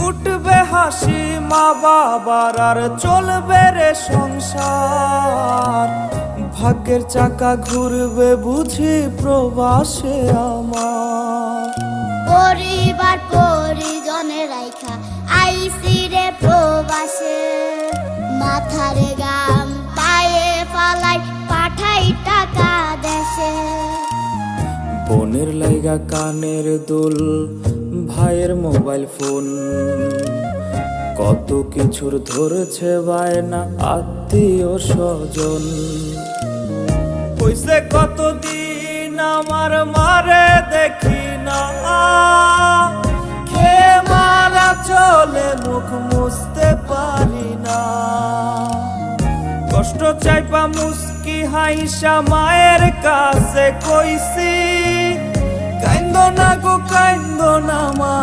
উঠবে হাসি মা বাবার আর চলবে রে সংসার। ভাগ্যের চাকা ঘুরবে বুঝি প্রবাসে আমার। পরিবার পরিজনের রাইখা আইসি রে প্রবাসে, মাথারে গাম পায়ে ফালাই পাঠাই টাকা দেশে। বোনের লাইগা কানের দুল, ভাইয়ের মোবাইল ফোন, কত কিছুর ধরছে বায়না আত্মীয় স্বজন। হইছে কতদিন আমার মারে দেখি না, খেয়ে মারা চলে মুখ মুছতে পারি না। কষ্ট চাইপা মুস্কি হাইসা মায়ের কাছে কইছি, কাইন্দো না গো কাইন্দো না মা।